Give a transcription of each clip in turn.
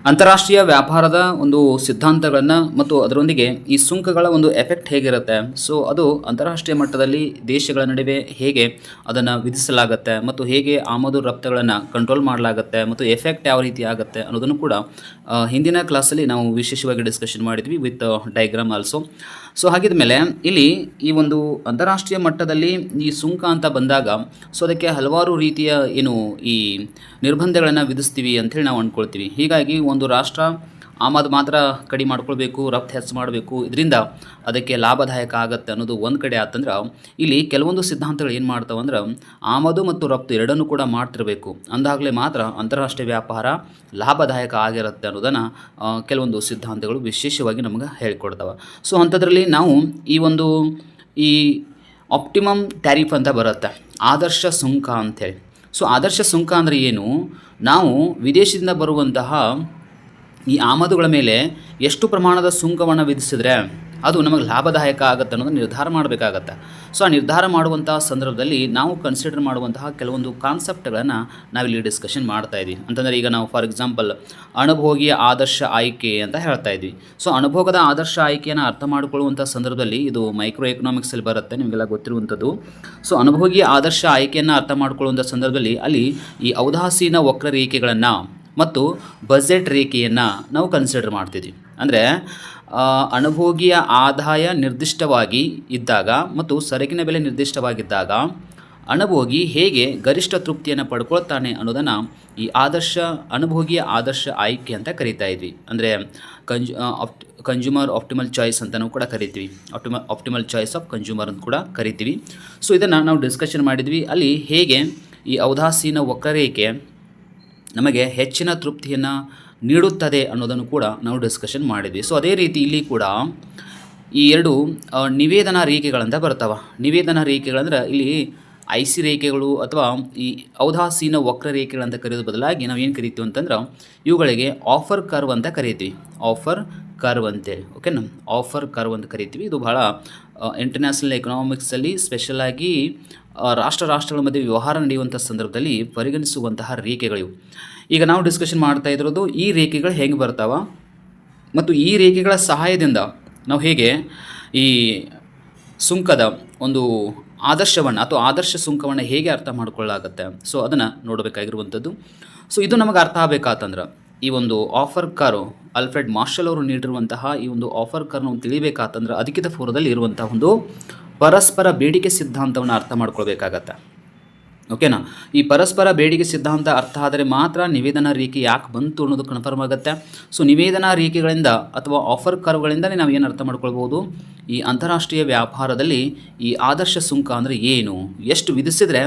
ಅಂತಾರಾಷ್ಟ್ರೀಯ ವ್ಯಾಪಾರದ ಒಂದು ಸಿದ್ಧಾಂತಗಳನ್ನು ಮತ್ತು ಅದರೊಂದಿಗೆ ಈ ಸುಂಕಗಳ ಒಂದು ಎಫೆಕ್ಟ್ ಹೇಗಿರುತ್ತೆ, ಸೊ ಅದು ಅಂತಾರಾಷ್ಟ್ರೀಯ ಮಟ್ಟದಲ್ಲಿ ದೇಶಗಳ ನಡುವೆ ಹೇಗೆ ಅದನ್ನು ವಿಧಿಸಲಾಗುತ್ತೆ ಮತ್ತು ಹೇಗೆ ಆಮದು ರಫ್ತುಗಳನ್ನು ಕಂಟ್ರೋಲ್ ಮಾಡಲಾಗುತ್ತೆ ಮತ್ತು ಎಫೆಕ್ಟ್ ಯಾವ ರೀತಿ ಆಗುತ್ತೆ ಅನ್ನೋದನ್ನು ಕೂಡ ಹಿಂದಿನ ಕ್ಲಾಸಲ್ಲಿ ನಾವು ವಿಶೇಷವಾಗಿ ಡಿಸ್ಕಷನ್ ಮಾಡಿದ್ವಿ ವಿತ್ ಡೈಗ್ರಾಮ್ ಆಲ್ಸೋ. ಸೊ ಹಾಗಿದ ಮೇಲೆ ಇಲ್ಲಿ ಈ ಒಂದು ಅಂತಾರಾಷ್ಟ್ರೀಯ ಮಟ್ಟದಲ್ಲಿ ಈ ಸುಂಕ ಅಂತ ಬಂದಾಗ ಸೊ ಅದಕ್ಕೆ ಹಲವಾರು ರೀತಿಯ ಏನು ಈ ನಿರ್ಬಂಧಗಳನ್ನು ವಿಧಿಸ್ತೀವಿ ಅಂಥೇಳಿ ನಾವು ಅಂದ್ಕೊಳ್ತೀವಿ. ಹೀಗಾಗಿ ಒಂದು ರಾಷ್ಟ್ರ ಆಮದು ಮಾತ್ರ ಕಡಿಮೆ ಮಾಡ್ಕೊಳ್ಬೇಕು, ರಫ್ತು ಹೆಚ್ಚು ಮಾಡಬೇಕು, ಇದರಿಂದ ಅದಕ್ಕೆ ಲಾಭದಾಯಕ ಆಗುತ್ತೆ ಅನ್ನೋದು ಒಂದು ಕಡೆ ಆತಂದ್ರೆ, ಇಲ್ಲಿ ಕೆಲವೊಂದು ಸಿದ್ಧಾಂತಗಳು ಏನು ಮಾಡ್ತಾವಂದ್ರೆ ಆಮದು ಮತ್ತು ರಫ್ತು ಎರಡನ್ನೂ ಕೂಡ ಮಾಡ್ತಿರಬೇಕು, ಅಂದಾಗಲೇ ಮಾತ್ರ ಅಂತಾರಾಷ್ಟ್ರೀಯ ವ್ಯಾಪಾರ ಲಾಭದಾಯಕ ಆಗಿರುತ್ತೆ ಅನ್ನೋದನ್ನು ಕೆಲವೊಂದು ಸಿದ್ಧಾಂತಗಳು ವಿಶೇಷವಾಗಿ ನಮಗೆ ಹೇಳಿಕೊಡ್ತವೆ. ಸೊ ಅಂಥದ್ರಲ್ಲಿ ನಾವು ಈ ಆಪ್ಟಿಮಮ್ ಟ್ಯಾರಿಫ್ ಅಂತ ಬರುತ್ತೆ, ಆದರ್ಶ ಸುಂಕ ಅಂಥೇಳಿ. ಸೊ ಆದರ್ಶ ಸುಂಕ ಅಂದರೆ ಏನು, ನಾವು ವಿದೇಶದಿಂದ ಬರುವಂತಹ ಈ ಆಮದುಗಳ ಮೇಲೆ ಎಷ್ಟು ಪ್ರಮಾಣದ ಸುಂಕವನ್ನು ವಿಧಿಸಿದ್ರೆ ಅದು ನಮಗೆ ಲಾಭದಾಯಕ ಆಗುತ್ತೆ ಅನ್ನೋದನ್ನು ನಿರ್ಧಾರ ಮಾಡಬೇಕಾಗತ್ತೆ. ಸೊ ಆ ನಿರ್ಧಾರ ಮಾಡುವಂತಹ ಸಂದರ್ಭದಲ್ಲಿ ನಾವು ಕನ್ಸಿಡರ್ ಮಾಡುವಂತಹ ಕೆಲವೊಂದು ಕಾನ್ಸೆಪ್ಟ್ಗಳನ್ನು ನಾವಿಲ್ಲಿ ಡಿಸ್ಕಷನ್ ಮಾಡ್ತಾ ಇದ್ವಿ. ಅಂತಂದರೆ ಈಗ ನಾವು ಫಾರ್ ಎಕ್ಸಾಂಪಲ್ ಅನುಭೋಗಿಯ ಆದರ್ಶ ಆಯ್ಕೆ ಅಂತ ಹೇಳ್ತಾ ಇದ್ವಿ. ಸೊ ಅನುಭೋಗದ ಆದರ್ಶ ಆಯ್ಕೆಯನ್ನು ಅರ್ಥ ಮಾಡಿಕೊಳ್ಳುವಂಥ ಸಂದರ್ಭದಲ್ಲಿ ಇದು ಮೈಕ್ರೋ ಎಕನಾಮಿಕ್ಸಲ್ಲಿ ಬರುತ್ತೆ, ನಿಮಗೆಲ್ಲ ಗೊತ್ತಿರುವಂಥದ್ದು. ಸೊ ಅನುಭೋಗಿಯ ಆದರ್ಶ ಆಯ್ಕೆಯನ್ನು ಅರ್ಥ ಮಾಡಿಕೊಳ್ಳುವಂಥ ಸಂದರ್ಭದಲ್ಲಿ ಅಲ್ಲಿ ಈ ಔದಾಸೀನ ವಕ್ರರೇಖೆಗಳನ್ನು ಮತ್ತು ಬಜೆಟ್ ರೇಖೆಯನ್ನು ನಾವು ಕನ್ಸಿಡರ್ ಮಾಡ್ತಿದ್ವಿ. ಅಂದರೆ ಅನುಭೋಗಿಯ ಆದಾಯ ನಿರ್ದಿಷ್ಟವಾಗಿ ಇದ್ದಾಗ ಮತ್ತು ಸರಕಿನ ಬೆಲೆ ನಿರ್ದಿಷ್ಟವಾಗಿದ್ದಾಗ ಅನುಭೋಗಿ ಹೇಗೆ ಗರಿಷ್ಠ ತೃಪ್ತಿಯನ್ನು ಪಡ್ಕೊಳ್ತಾನೆ ಅನ್ನೋದನ್ನು ಈ ಅನುಭೋಗಿಯ ಆದರ್ಶ ಆಯ್ಕೆ ಅಂತ ಕರಿತಾ ಇದ್ವಿ. ಅಂದರೆ ಕನ್ಸ್ಯೂಮರ್ ಆಪ್ಟಿಮಲ್ ಚಾಯ್ಸ್ ಅಂತಲೂ ಕೂಡ ಕರಿತೀವಿ, ಆಪ್ಟಿಮಲ್ ಚಾಯ್ಸ್ ಆಫ್ ಕನ್ಸ್ಯೂಮರ್ ಅಂತ ಕೂಡ ಕರಿತೀವಿ. ಸೊ ಇದನ್ನು ನಾವು ಡಿಸ್ಕಷನ್ ಮಾಡಿದ್ವಿ. ಅಲ್ಲಿ ಹೇಗೆ ಈ ಔದಾಸೀನ ವಕ್ರರೇಖೆ ನಮಗೆ ಹೆಚ್ಚಿನ ತೃಪ್ತಿಯನ್ನು ನೀಡುತ್ತದೆ ಅನ್ನೋದನ್ನು ಕೂಡ ನಾವು ಡಿಸ್ಕಷನ್ ಮಾಡಿದ್ವಿ. ಸೊ ಅದೇ ರೀತಿ ಇಲ್ಲಿ ಕೂಡ ಈ ಎರಡು ನಿವೇದನಾ ರೇಖೆಗಳಂತ ಬರ್ತಾವೆ. ನಿವೇದನಾ ರೇಖೆಗಳಂದ್ರೆ ಇಲ್ಲಿ ಐಸಿ ರೇಖೆಗಳು ಅಥವಾ ಈ ಔದಾಸೀನ ವಕ್ರರೇಖೆಗಳಂತ ಕರೆಯೋದ್ರ ಬದಲಾಗಿ ನಾವು ಏನು ಕರಿತೀವಿ ಅಂತಂದ್ರೆ ಇವುಗಳಿಗೆ ಆಫರ್ ಕರ್ವ್ ಅಂತ ಕರಿತೀವಿ, ಆಫರ್ ಕರ್ವ್ ಅಂತೇಳಿ. ಓಕೆನಾ, ಆಫರ್ ಕರ್ವ್ ಅಂತ ಕರಿತೀವಿ. ಇದು ಬಹಳ ಇಂಟರ್ನ್ಯಾಷನಲ್ ಎಕನಾಮಿಕ್ಸಲ್ಲಿ ಸ್ಪೆಷಲಾಗಿ ರಾಷ್ಟ್ರಗಳ ಮಧ್ಯೆ ವ್ಯವಹಾರ ನಡೆಯುವಂಥ ಸಂದರ್ಭದಲ್ಲಿ ಪರಿಗಣಿಸುವಂತಹ ರೇಖೆಗಳಿವು. ಈಗ ನಾವು ಡಿಸ್ಕಷನ್ ಮಾಡ್ತಾ ಇರೋದು ಈ ರೇಖೆಗಳು ಹೇಗೆ ಬರ್ತಾವ ಮತ್ತು ಈ ರೇಖೆಗಳ ಸಹಾಯದಿಂದ ನಾವು ಹೇಗೆ ಈ ಸುಂಕದ ಒಂದು ಆದರ್ಶವನ್ನು ಅಥವಾ ಆದರ್ಶ ಸುಂಕವನ್ನು ಹೇಗೆ ಅರ್ಥ ಮಾಡ್ಕೊಳ್ಳಾಗುತ್ತೆ, ಸೊ ಅದನ್ನು ನೋಡಬೇಕಾಗಿರುವಂಥದ್ದು. ಸೊ ಇದು ನಮಗೆ ಅರ್ಥ ಆಗಬೇಕಾತಂದ್ರೆ ಈ ಒಂದು ಆಫರ್ ಕರ್ವ್, ಆಲ್ಫ್ರೆಡ್ ಮಾರ್ಷಲ್ ಅವರು ನೀಡಿರುವಂತಹ ಈ ಒಂದು ಆಫರ್ ಕರ್ವ್ ನಾವು ತಿಳಿಬೇಕಾತಂದ್ರೆ ಅದಕ್ಕಿಂತ ಪೂರ್ವದಲ್ಲಿ ಇರುವಂತಹ ಒಂದು ಪರಸ್ಪರ ಬೇಡಿಕೆ ಸಿದ್ಧಾಂತವನ್ನು ಅರ್ಥ ಮಾಡ್ಕೊಳ್ಬೇಕಾಗತ್ತೆ. ಓಕೆನಾ, ಈ ಪರಸ್ಪರ ಬೇಡಿಕೆ ಸಿದ್ಧಾಂತ ಅರ್ಥ ಆದರೆ ಮಾತ್ರ ನಿವೇದನಾ ರೇಖೆ ಯಾಕೆ ಬಂತು ಅನ್ನೋದು ಕನ್ಫರ್ಮ್ ಆಗುತ್ತೆ. ಸೊ ನಿವೇದನಾ ರೇಖೆಗಳಿಂದ ಅಥವಾ ಆಫರ್ ಕರ್ವ್ಗಳಿಂದಲೇ ನಾವು ಏನು ಅರ್ಥ ಮಾಡ್ಕೊಳ್ಬೋದು, ಈ ಅಂತಾರಾಷ್ಟ್ರೀಯ ವ್ಯಾಪಾರದಲ್ಲಿ ಈ ಆದರ್ಶ ಸುಂಕ ಅಂದರೆ ಏನು, ಎಷ್ಟು ವಿಧಿಸಿದರೆ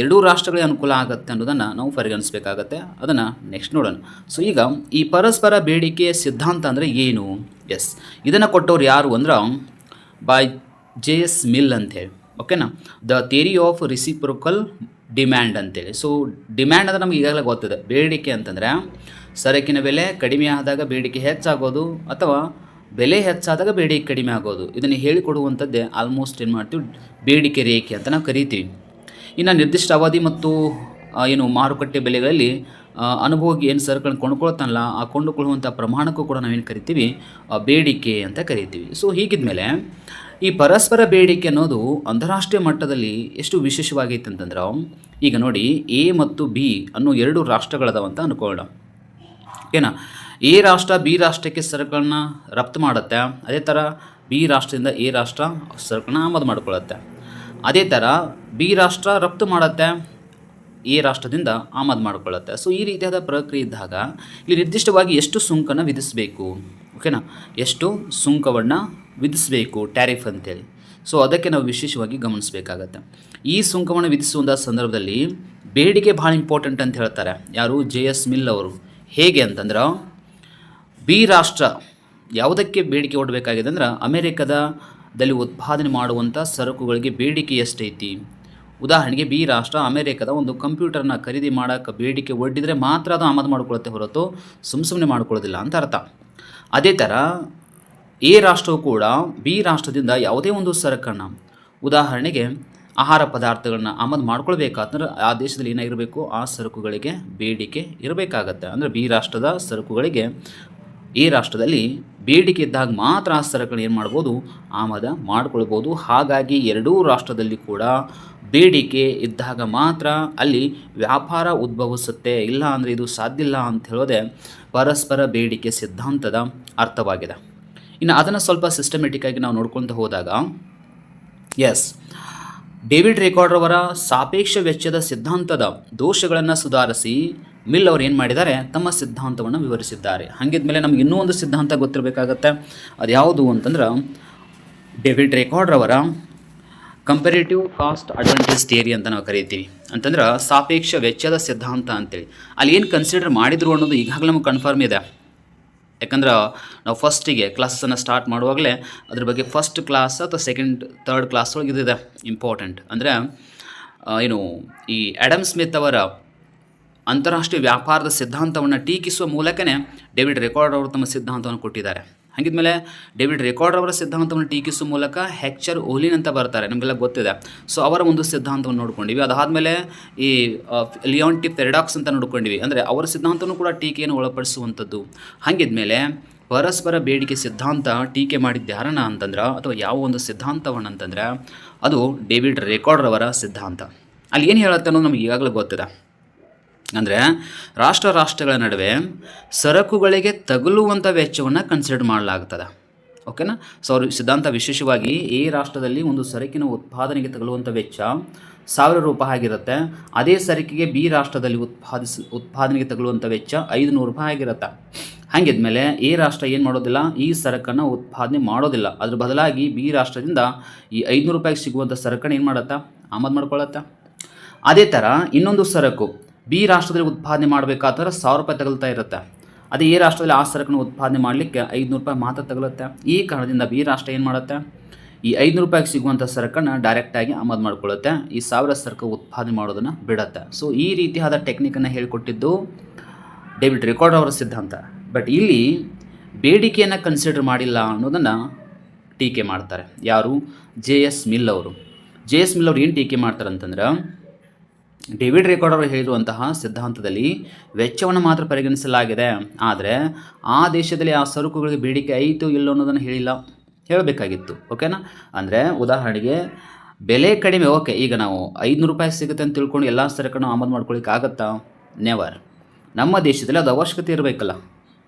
ಎರಡೂ ರಾಷ್ಟ್ರಗಳಿಗೆ ಅನುಕೂಲ ಆಗುತ್ತೆ ಅನ್ನೋದನ್ನು ನಾವು ಪರಿಗಣಿಸಬೇಕಾಗತ್ತೆ. ಅದನ್ನು ನೆಕ್ಸ್ಟ್ ನೋಡೋಣ. ಸೊ ಈಗ ಈ ಪರಸ್ಪರ ಬೇಡಿಕೆ ಸಿದ್ಧಾಂತ ಅಂದರೆ ಏನು, ಎಸ್ ಇದನ್ನು ಕೊಟ್ಟವ್ರು ಯಾರು ಅಂದ್ರೆ ಬೈ ಜೆ.ಎಸ್. ಮಿಲ್ ಅಂಥೇಳಿ. ಓಕೆನಾ, ದ ಥಿಯರಿ ಆಫ್ ರಿಸಿಪ್ರೋಕಲ್ ಡಿಮ್ಯಾಂಡ್ ಅಂತೇಳಿ. ಸೊ ಡಿಮ್ಯಾಂಡ್ ಅಂದರೆ ನಮ್ಗೆ ಈಗಾಗಲೇ ಗೊತ್ತಿದೆ. ಬೇಡಿಕೆ ಅಂತಂದರೆ ಸರಕಿನ ಬೆಲೆ ಕಡಿಮೆ ಆದಾಗ ಬೇಡಿಕೆ ಹೆಚ್ಚಾಗೋದು ಅಥವಾ ಬೆಲೆ ಹೆಚ್ಚಾದಾಗ ಬೇಡಿಕೆ ಕಡಿಮೆ ಆಗೋದು. ಇದನ್ನು ಹೇಳಿಕೊಡುವಂಥದ್ದೇ ಆಲ್ಮೋಸ್ಟ್ ಏನು ಮಾಡ್ತೀವಿ, ಬೇಡಿಕೆ ರೇಖೆ ಅಂತ ನಾವು ಕರಿತೀವಿ. ಇನ್ನು ನಿರ್ದಿಷ್ಟ ಅವಧಿ ಮತ್ತು ಏನು ಮಾರುಕಟ್ಟೆ ಬೆಲೆಗಳಲ್ಲಿ ಅನುಭೋಗಿ ಏನು ಸರಕುಗಳನ್ನು ಕೊಂಡುಕೊಳ್ತಾನಲ್ಲ ಆ ಕೊಂಡುಕೊಳ್ಳುವಂಥ ಪ್ರಮಾಣಕ್ಕೂ ಕೂಡ ನಾವೇನು ಕರಿತೀವಿ, ಬೇಡಿಕೆ ಅಂತ ಕರಿತೀವಿ. ಸೊ ಹೀಗಿದ್ಮೇಲೆ ಈ ಪರಸ್ಪರ ಬೇಡಿಕೆ ಅನ್ನೋದು ಅಂತಾರಾಷ್ಟ್ರೀಯ ಮಟ್ಟದಲ್ಲಿ ಎಷ್ಟು ವಿಶೇಷವಾಗೈತೆ ಅಂತಂದ್ರೆ, ಈಗ ನೋಡಿ ಎ ಮತ್ತು ಬಿ ಅನ್ನೋ ಎರಡು ರಾಷ್ಟ್ರಗಳದಾವಂತ ಅನ್ಕೊಳ್ಳೋಣ. ಓಕೆನಾ, ಎ ರಾಷ್ಟ್ರ ಬಿ ರಾಷ್ಟ್ರಕ್ಕೆ ಸರಕುಗಳನ್ನ ರಫ್ತು ಮಾಡುತ್ತೆ, ಅದೇ ಥರ ಬಿ ರಾಷ್ಟ್ರದಿಂದ ಎ ರಾಷ್ಟ್ರ ಸರಕುಗಳನ್ನ ಆಮದು ಮಾಡಿಕೊಳ್ಳುತ್ತೆ. ಅದೇ ಥರ ಬಿ ರಾಷ್ಟ್ರ ರಫ್ತು ಮಾಡುತ್ತೆ, ಎ ರಾಷ್ಟ್ರದಿಂದ ಆಮದು ಮಾಡಿಕೊಳ್ಳುತ್ತೆ. ಸೊ ಈ ರೀತಿಯಾದ ಪ್ರಕ್ರಿಯೆ ಇದ್ದಾಗ ಇಲ್ಲಿ ನಿರ್ದಿಷ್ಟವಾಗಿ ಎಷ್ಟು ಸುಂಕನ ವಿಧಿಸಬೇಕು, ಓಕೆನಾ, ಎಷ್ಟು ಸುಂಕವನ್ನು ವಿಧಿಸಬೇಕು ಟ್ಯಾರಿಫ್ ಅಂತೇಳಿ. ಸೊ ಅದಕ್ಕೆ ನಾವು ವಿಶೇಷವಾಗಿ ಗಮನಿಸಬೇಕಾಗತ್ತೆ. ಈ ಸುಂಕವನ್ನು ವಿಧಿಸುವಂಥ ಸಂದರ್ಭದಲ್ಲಿ ಬೇಡಿಕೆ ಭಾಳ ಇಂಪಾರ್ಟೆಂಟ್ ಅಂತ ಹೇಳ್ತಾರೆ ಯಾರು, ಜೆ.ಎಸ್. ಮಿಲ್ ಅವರು. ಹೇಗೆ ಅಂತಂದ್ರೆ ಬಿ ರಾಷ್ಟ್ರ ಯಾವುದಕ್ಕೆ ಬೇಡಿಕೆ ಒಡ್ಡಬೇಕಾಗಿದೆ ಅಂದ್ರೆ ಅಮೆರಿಕದಲ್ಲಿ ಉತ್ಪಾದನೆ ಮಾಡುವಂಥ ಸರಕುಗಳಿಗೆ ಬೇಡಿಕೆ ಎಷ್ಟೈತಿ. ಉದಾಹರಣೆಗೆ ಬಿ ರಾಷ್ಟ್ರ ಅಮೆರಿಕದ ಒಂದು ಕಂಪ್ಯೂಟರ್ನ ಖರೀದಿ ಮಾಡೋಕ್ಕೆ ಬೇಡಿಕೆ ಒಡ್ಡಿದರೆ ಮಾತ್ರ ಅದು ಆಮದು ಮಾಡ್ಕೊಳುತ್ತೆ, ಹೊರತು ಸುಮ್ಮನೆ ಮಾಡ್ಕೊಳ್ಳೋದಿಲ್ಲ ಅಂತ ಅರ್ಥ. ಅದೇ ಥರ ಎ ರಾಷ್ಟ್ರವು ಕೂಡ ಬಿ ರಾಷ್ಟ್ರದಿಂದ ಯಾವುದೇ ಒಂದು ಸರಕನ್ನು, ಉದಾಹರಣೆಗೆ ಆಹಾರ ಪದಾರ್ಥಗಳನ್ನ ಆಮದು ಮಾಡ್ಕೊಳ್ಬೇಕಾದ್ರೆ ಆ ದೇಶದಲ್ಲಿ ಏನಾಗಿರಬೇಕು, ಆ ಸರಕುಗಳಿಗೆ ಬೇಡಿಕೆ ಇರಬೇಕಾಗತ್ತೆ. ಅಂದರೆ ಬಿ ರಾಷ್ಟ್ರದ ಸರಕುಗಳಿಗೆ ಈ ರಾಷ್ಟ್ರದಲ್ಲಿ ಬೇಡಿಕೆ ಇದ್ದಾಗ ಮಾತ್ರ ಆ ಸರಕುಗಳನ್ನ ಏನು ಮಾಡ್ಬೋದು, ಆಮದು ಮಾಡ್ಕೊಳ್ಬೋದು. ಹಾಗಾಗಿ ಎರಡೂ ರಾಷ್ಟ್ರದಲ್ಲಿ ಕೂಡ ಬೇಡಿಕೆ ಇದ್ದಾಗ ಮಾತ್ರ ಅಲ್ಲಿ ವ್ಯಾಪಾರ ಉದ್ಭವಿಸುತ್ತೆ, ಇಲ್ಲ ಅಂದರೆ ಇದು ಸಾಧ್ಯ ಇಲ್ಲ ಅಂತ ಹೇಳೋದೆ ಪರಸ್ಪರ ಬೇಡಿಕೆ ಸಿದ್ಧಾಂತದ ಅರ್ಥವಾಗಿದೆ. ಇನ್ನು ಅದನ್ನು ಸ್ವಲ್ಪ ಸಿಸ್ಟಮೆಟಿಕ್ಕಾಗಿ ನಾವು ನೋಡ್ಕೊಳ್ತಾ ಹೋದಾಗ, ಎಸ್, ಡೇವಿಡ್ ರಿಕಾರ್ಡರ್ ಸಾಪೇಕ್ಷ ವೆಚ್ಚದ ಸಿದ್ಧಾಂತದ ದೋಷಗಳನ್ನು ಸುಧಾರಿಸಿ ಮಿಲ್ ಅವರು ಏನು ಮಾಡಿದ್ದಾರೆ, ತಮ್ಮ ಸಿದ್ಧಾಂತವನ್ನು ವಿವರಿಸಿದ್ದಾರೆ. ಹಾಗಿದ್ಮೇಲೆ ನಮ್ಗೆ ಇನ್ನೂ ಒಂದು ಸಿದ್ಧಾಂತ ಗೊತ್ತಿರಬೇಕಾಗತ್ತೆ. ಅದು ಯಾವುದು ಅಂತಂದ್ರೆ David recorder comparative cost advantage theory ಅಂತ ನಾವು ಕರಿತೀವಿ. ಅಂತಂದ್ರೆ ಸಾಪೇಕ್ಷ ವೆಚ್ಚದ ಸಿದ್ಧಾಂತ ಅಂತೇಳಿ ಅಲ್ಲಿ ಏನು ಕನ್ಸಿಡರ್ ಮಾಡಿದ್ರು ಅನ್ನೋದು ಈಗಾಗಲೇ ನಮಗೆ ಕನ್ಫರ್ಮ್ ಇದೆ. ಯಾಕಂದ್ರೆ ನಾವು ಫಸ್ಟಿಗೆ ಕ್ಲಾಸನ್ನು ಸ್ಟಾರ್ಟ್ ಮಾಡುವಾಗಲೇ ಅದ್ರ ಬಗ್ಗೆ ಫಸ್ಟ್ ಕ್ಲಾಸ್ ಅಥವಾ ಸೆಕೆಂಡ್ ಥರ್ಡ್ ಕ್ಲಾಸ್ ಒಳಗೆ ಇದಿದೆ ಇಂಪಾರ್ಟೆಂಟ್. ಅಂದರೆ ಏನು ಈ ಆ್ಯಡಮ್ ಸ್ಮಿತ್ ಅವರ ಅಂತಾರಾಷ್ಟ್ರೀಯ ವ್ಯಾಪಾರದ ಸಿದ್ಧಾಂತವನ್ನು ಟೀಕಿಸುವ ಮೂಲಕನೇ ಡೇವಿಡ್ ರಿಕಾರ್ಡರ್ ಅವರು ತಮ್ಮ ಸಿದ್ಧಾಂತವನ್ನು ಕೊಟ್ಟಿದ್ದಾರೆ. ಹಾಗಿದ್ಮೇಲೆ ಡೇವಿಡ್ ರಿಕಾರ್ಡರ್ ಅವರ ಸಿದ್ಧಾಂತವನ್ನು ಟೀಕಿಸುವ ಮೂಲಕ ಹೆಕ್ಚರ್ ಓಲಿನ್ ಅಂತ ಬರ್ತಾರೆ, ನಮಗೆಲ್ಲ ಗೊತ್ತಿದೆ. ಸೊ ಅವರ ಒಂದು ಸಿದ್ಧಾಂತವನ್ನು ನೋಡ್ಕೊಂಡಿವಿ. ಅದಾದಮೇಲೆ ಈ ಲಿಯಾನ್ಟಿ ಪ್ಯಾರಡಾಕ್ಸ್ ಅಂತ ನೋಡ್ಕೊಂಡಿವಿ, ಅಂದರೆ ಅವರ ಸಿದ್ಧಾಂತವನ್ನು ಕೂಡ ಟೀಕೆಯನ್ನು ಒಳಪಡಿಸುವಂಥದ್ದು. ಹಾಗಿದ್ಮೇಲೆ ಪರಸ್ಪರ ಬೇಡಿಕೆ ಸಿದ್ಧಾಂತ ಟೀಕೆ ಮಾಡಿದ್ದು ಯಾರನ್ನ ಅಂತಂದ್ರೆ, ಅಥವಾ ಯಾವ ಒಂದು ಸಿದ್ಧಾಂತವನ್ನು ಅಂತಂದರೆ ಅದು ಡೇವಿಡ್ ರಿಕಾರ್ಡರ್ ಅವರ ಸಿದ್ಧಾಂತ. ಅಲ್ಲಿ ಏನು ಹೇಳುತ್ತೆ ಅನ್ನೋದು ನಮಗೆ ಈಗಾಗಲೇ ಗೊತ್ತಿದೆ. ಅಂದರೆ ರಾಷ್ಟ್ರಗಳ ನಡುವೆ ಸರಕುಗಳಿಗೆ ತಗುಲುವಂಥ ವೆಚ್ಚವನ್ನು ಕನ್ಸಿಡರ್ ಮಾಡಲಾಗ್ತದೆ. ಓಕೆನಾ. ಸೊ ಅವ್ರ ಸಿದ್ಧಾಂತ ವಿಶೇಷವಾಗಿ ಈ ರಾಷ್ಟ್ರದಲ್ಲಿ ಒಂದು ಸರಕಿನ ಉತ್ಪಾದನೆಗೆ ತಗುಲುವಂಥ ವೆಚ್ಚ 1000 ರೂಪಾಯಿ ಆಗಿರುತ್ತೆ. ಅದೇ ಸರಕಿಗೆ ಬಿ ರಾಷ್ಟ್ರದಲ್ಲಿ ಉತ್ಪಾದನೆಗೆ ತಗುಲುವಂಥ ವೆಚ್ಚ 500 ರೂಪಾಯಿ ಆಗಿರುತ್ತೆ. ಹಾಗಿದ್ಮೇಲೆ ಈ ರಾಷ್ಟ್ರ ಏನು ಮಾಡೋದಿಲ್ಲ, ಈ ಸರಕನ್ನು ಉತ್ಪಾದನೆ ಮಾಡೋದಿಲ್ಲ. ಅದ್ರ ಬದಲಾಗಿ ಬಿ ರಾಷ್ಟ್ರದಿಂದ ಈ 500 ರೂಪಾಯಿಗೆ ಸಿಗುವಂಥ ಸರಕನ್ನು ಏನು ಮಾಡುತ್ತಾ, ಆಮದು ಮಾಡ್ಕೊಳ್ಳುತ್ತೆ. ಅದೇ ಥರ ಇನ್ನೊಂದು ಸರಕು ಬಿ ರಾಷ್ಟ್ರದಲ್ಲಿ ಉತ್ಪಾದನೆ ಮಾಡಬೇಕಾದ್ರೆ 1000 ರೂಪಾಯಿ ತಗಲ್ತಾ ಇರುತ್ತೆ. ಅದೇ ಈ ರಾಷ್ಟ್ರದಲ್ಲಿ ಆ ಸರಕನ್ನು ಉತ್ಪಾದನೆ ಮಾಡಲಿಕ್ಕೆ 500 ರೂಪಾಯಿ ಮಾತ್ರ ತಗಲುತ್ತೆ. ಈ ಕಾರಣದಿಂದ ಬಿ ರಾಷ್ಟ್ರ ಏನು ಮಾಡುತ್ತೆ, ಈ 500 ರೂಪಾಯಿಗೆ ಸಿಗುವಂಥ ಸರಕನ್ನು ಡೈರೆಕ್ಟಾಗಿ ಆಮದು ಮಾಡ್ಕೊಳ್ಳುತ್ತೆ, ಈ 1000 ಸರಕು ಉತ್ಪಾದನೆ ಮಾಡೋದನ್ನು ಬಿಡುತ್ತೆ. ಸೊ ಈ ರೀತಿಯಾದ ಟೆಕ್ನಿಕನ್ನು ಹೇಳಿಕೊಟ್ಟಿದ್ದು ಡೇವಿಡ್ ರಿಕಾರ್ಡರ್ ಅವರ ಸಿದ್ಧಾಂತ. ಬಟ್ ಇಲ್ಲಿ ಬೇಡಿಕೆಯನ್ನು ಕನ್ಸಿಡರ್ ಮಾಡಿಲ್ಲ ಅನ್ನೋದನ್ನು ಟೀಕೆ ಮಾಡ್ತಾರೆ. ಯಾರು? JS ಮಿಲ್ ಅವರು. JS ಮಿಲ್ ಅವರು ಏನು ಟೀಕೆ ಮಾಡ್ತಾರೆ ಅಂತಂದ್ರೆ, ಡೇವಿಡ್ ರಿಕಾರ್ಡರ್ ಅವರು ಹೇಳಿರುವಂತಹ ಸಿದ್ಧಾಂತದಲ್ಲಿ ವೆಚ್ಚವನ್ನು ಮಾತ್ರ ಪರಿಗಣಿಸಲಾಗಿದೆ, ಆದರೆ ಆ ದೇಶದಲ್ಲಿ ಆ ಸರಕುಗಳಿಗೆ ಬೇಡಿಕೆ ಐತು ಇಲ್ಲೋ ಅನ್ನೋದನ್ನು ಹೇಳಬೇಕಾಗಿತ್ತು. ಓಕೆನಾ. ಅಂದರೆ ಉದಾಹರಣೆಗೆ ಬೆಲೆ ಕಡಿಮೆ, ಓಕೆ, ಈಗ ನಾವು 500 ರೂಪಾಯಿ ಸಿಗುತ್ತೆ ಅಂತ ತಿಳ್ಕೊಂಡು ಎಲ್ಲ ಸರಕನ್ನು ಆಮದು ಮಾಡ್ಕೊಳ್ಳಿಕ್ಕೆ ಆಗುತ್ತಾ? ನೆವರ್. ನಮ್ಮ ದೇಶದಲ್ಲಿ ಅದು ಅವಶ್ಯಕತೆ ಇರಬೇಕಲ್ಲ.